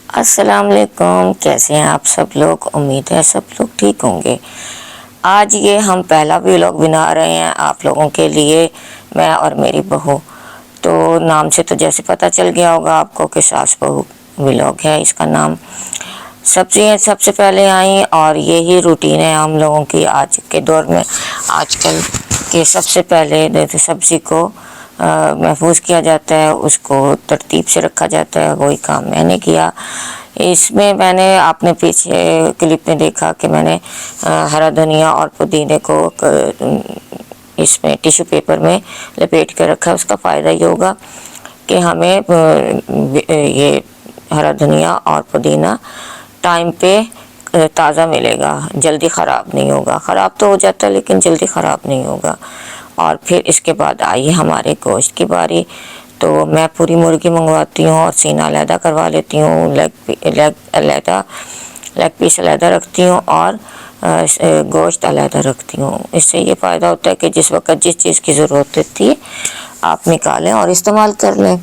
अस्सलाम वालेकुम। कैसे हैं आप सब लोग? उम्मीद है सब लोग ठीक होंगे। आज ये हम पहला व्लॉग बना रहे हैं आप लोगों के लिए, मैं और मेरी बहू। तो नाम से तो जैसे पता चल गया होगा आपको कि सास बहू व्लॉग है इसका नाम। सब्जियाँ सबसे पहले आई और यही रूटीन है हम लोगों की आज के दौर में। आजकल के सबसे पहले सब्ज़ी को महफूज किया जाता है, उसको तरतीब से रखा जाता है। वही काम मैंने किया। इसमें मैंने आपने पीछे क्लिप में देखा कि मैंने हरा धनिया और पुदीने को इसमें टिश्यू पेपर में लपेट कर रखा है। उसका फ़ायदा ये होगा कि हमें ये हरा धनिया और पुदीना टाइम पे ताज़ा मिलेगा, जल्दी ख़राब नहीं होगा। ख़राब तो हो जाता है लेकिन जल्दी ख़राब नहीं होगा। और फिर इसके बाद आई हमारे गोश्त की बारी। तो मैं पूरी मुर्गी मंगवाती हूँ और सीना अलहदा करवा लेती हूँ, लेग पीस अलहदा रखती हूँ और गोश्त अलहदा रखती हूँ। इससे ये फ़ायदा होता है कि जिस वक्त जिस चीज़ की ज़रूरत होती है आप निकालें और इस्तेमाल कर लें।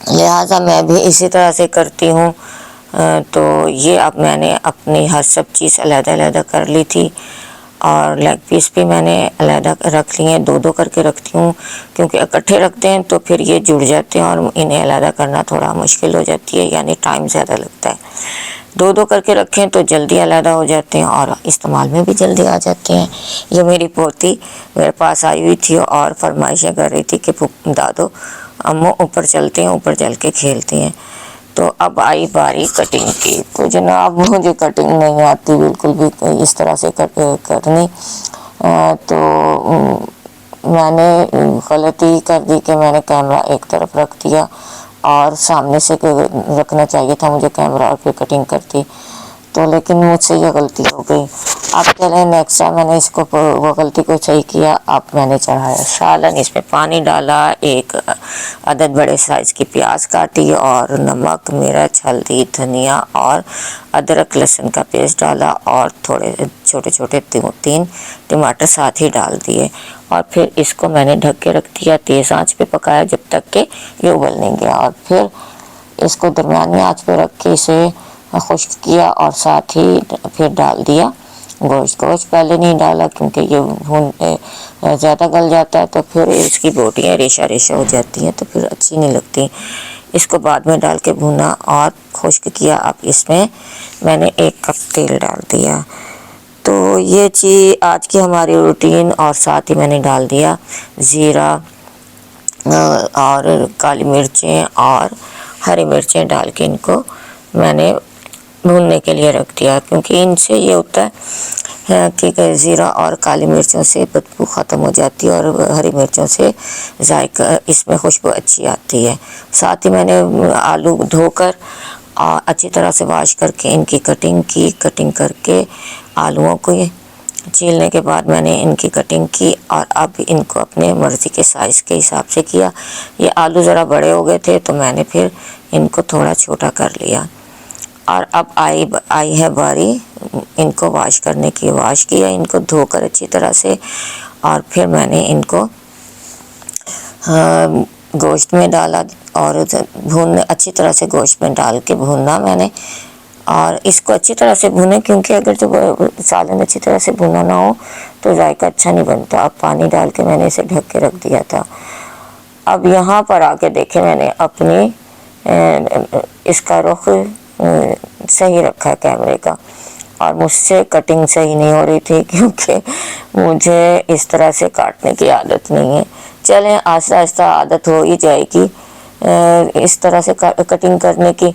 लिहाजा मैं भी इसी तरह से करती हूँ। तो ये अब मैंने अपनी हर सब चीज़ अलहदा कर ली थी और लेग पीस भी मैंने अलहदा रख लिए हैं। दो दो करके रखती हूँ क्योंकि इकट्ठे रखते हैं तो फिर ये जुड़ जाते हैं और इन्हें अलहदा करना थोड़ा मुश्किल हो जाती है, यानी टाइम ज़्यादा लगता है। दो दो करके रखें तो जल्दी अलहदा हो जाते हैं और इस्तेमाल में भी जल्दी आ जाते हैं। ये मेरी पोती मेरे पास आई हुई थी और फरमाइशें कर रही थी कि दादो अम्मू ऊपर चलते हैं, ऊपर चल के खेलते हैं। तो अब आई बारी कटिंग की। तो जनाब मुझे कटिंग नहीं आती बिल्कुल भी इस तरह से करनी। तो मैंने गलती कर दी कि मैंने कैमरा एक तरफ रख दिया और सामने से रखना चाहिए था मुझे कैमरा और फिर कटिंग करती। तो लेकिन मुझसे ये गलती हो गई। अब चले नेक्स्ट टाइम मैंने इसको वो गलती को सही किया। अब मैंने चढ़ाया सालन, इसमें पानी डाला, एक अदद बड़े साइज़ की प्याज काटी और नमक, मिर्च, हल्दी, धनिया और अदरक लहसुन का पेस्ट डाला और थोड़े छोटे छोटे 3 टमाटर साथ ही डाल दिए और फिर इसको मैंने ढक के रख दिया। तेज़ आंच पे पकाया जब तक कि ये उबल नहीं गया और फिर इसको दरमियानी आंच पे रख के इसे खुश्क किया और साथ ही फिर डाल दिया गोश्त। गोश्त पहले नहीं डाला क्योंकि ये भून ज़्यादा गल जाता है तो फिर इसकी बोटियाँ रेशा रेशा हो जाती हैं तो फिर अच्छी नहीं लगती। इसको बाद में डाल के भुना और खुश्क किया। अब इसमें मैंने 1 कप तेल डाल दिया। तो ये चीज़ आज की हमारी रूटीन। और साथ ही मैंने डाल दिया ज़ीरा और काली मिर्चें और हरी मिर्चें डाल के इनको मैंने भूनने के लिए रख दिया क्योंकि इनसे ये होता है कि ज़ीरा और काली मिर्चों से बदबू ख़त्म हो जाती है और हरी मिर्चों से जायका इसमें खुशबू अच्छी आती है। साथ ही मैंने आलू धोकर अच्छी तरह से वॉश करके इनकी कटिंग करके आलूओं को छीलने के बाद मैंने इनकी कटिंग की और अब इनको अपने मर्ज़ी के साइज़ के हिसाब से किया। ये आलू ज़रा बड़े हो गए थे तो मैंने फिर इनको थोड़ा छोटा कर लिया। और अब आई है बारी इनको वॉश करने की। वॉश किया इनको धोकर अच्छी तरह से और फिर मैंने इनको गोश्त में डाला और अच्छी तरह से गोश्त में डाल के भूनना मैंने। और इसको अच्छी तरह से भुने क्योंकि अगर जो सालन अच्छी तरह से भुना ना हो तो जायका अच्छा नहीं बनता। अब पानी डाल के मैंने इसे ढक के रख दिया था। अब यहाँ पर आके देखे मैंने अपनी इसका रुख सही रखा है कैमरे का और मुझसे कटिंग सही नहीं हो रही थी क्योंकि मुझे इस तरह से काटने की आदत नहीं है। चलें आहिस्ता आहिस्ता आदत हो ही जाएगी इस तरह से कटिंग करने की।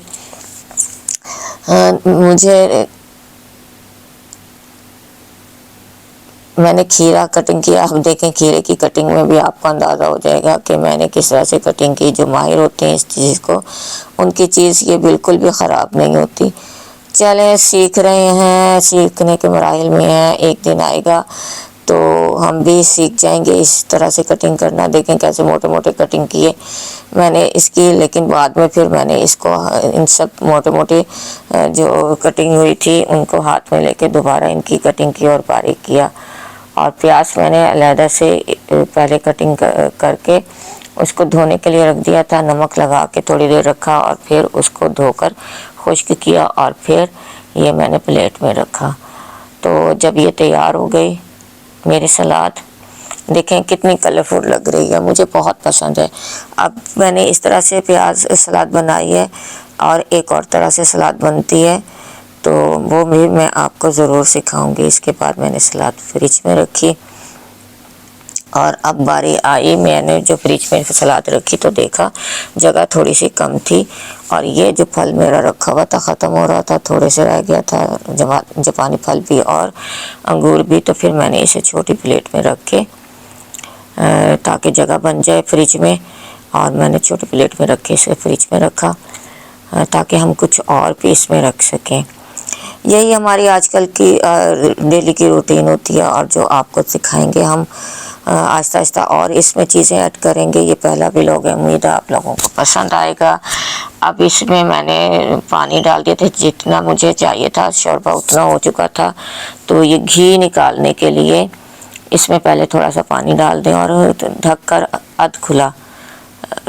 मैंने खीरा कटिंग किया। आप देखें खीरे की कटिंग में भी आपको अंदाज़ा हो जाएगा कि मैंने किस तरह से कटिंग की। जो माहिर होते हैं इस चीज़ को उनकी चीज़ ये बिल्कुल भी ख़राब नहीं होती। चलें सीख रहे हैं, सीखने के मराहिल में हैं। एक दिन आएगा तो हम भी सीख जाएंगे इस तरह से कटिंग करना। देखें कैसे मोटे मोटे कटिंग किए मैंने इसकी, लेकिन बाद में फिर मैंने इसको इन सब मोटे मोटे जो कटिंग हुई थी उनको हाथ में लेके दोबारा इनकी कटिंग की और बारीक किया। और प्याज मैंने अलहदा से पहले कटिंग करके उसको धोने के लिए रख दिया था, नमक लगा के थोड़ी देर रखा और फिर उसको धोकर खुश्क किया और फिर ये मैंने प्लेट में रखा। तो जब ये तैयार हो गई मेरी सलाद, देखें कितनी कलरफुल लग रही है, मुझे बहुत पसंद है। अब मैंने इस तरह से प्याज सलाद बनाई है और एक और तरह से सलाद बनती है, तो वो भी मैं आपको ज़रूर सिखाऊंगी। इसके बाद मैंने सलाद फ्रिज में रखी और अब बारी आई, मैंने जो फ्रिज में सलाद रखी तो देखा जगह थोड़ी सी कम थी और ये जो फल मेरा रखा हुआ था ख़त्म हो रहा था, थोड़े से रह गया था, जापानी फल भी और अंगूर भी। तो फिर मैंने इसे छोटी प्लेट में रख के ताकि जगह बन जाए फ्रिज में, और मैंने छोटी प्लेट में रख के इसे फ्रिज में रखा ताकि हम कुछ और भी इसमें रख सकें। यही हमारी आजकल की डेली की रूटीन होती है और जो आपको सिखाएंगे हम आहिस्ता आहिस्ता और इसमें चीज़ें ऐड करेंगे। ये पहला व्लॉग है, उम्मीद है आप लोगों को पसंद आएगा। अब इसमें मैंने पानी डाल दिया था, जितना मुझे चाहिए था शोरबा उतना हो चुका था। तो ये घी निकालने के लिए इसमें पहले थोड़ा सा पानी डाल दें और ढककर अध खुला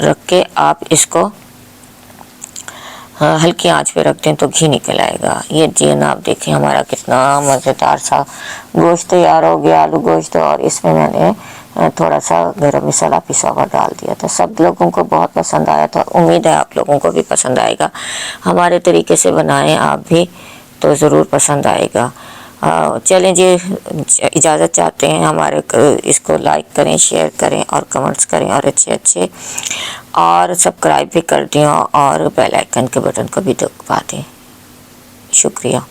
रख के आप इसको हल्की आंच पे रख दें तो घी निकल आएगा। ये जी ना, आप देखें हमारा कितना मज़ेदार सा गोश्त तैयार हो गया, आलू गोश्त। और इसमें मैंने थोड़ा सा गरम मसाला पिसा हुआ डाल दिया था। सब लोगों को बहुत पसंद आया था, उम्मीद है आप लोगों को भी पसंद आएगा। हमारे तरीके से बनाएं आप भी तो ज़रूर पसंद आएगा। चलें जी, इजाज़त चाहते हैं। हमारे इसको लाइक करें, शेयर करें और कमेंट्स करें और अच्छे अच्छे, और सब्सक्राइब भी कर दें और बेल आइकन के बटन को भी दबा दें। शुक्रिया।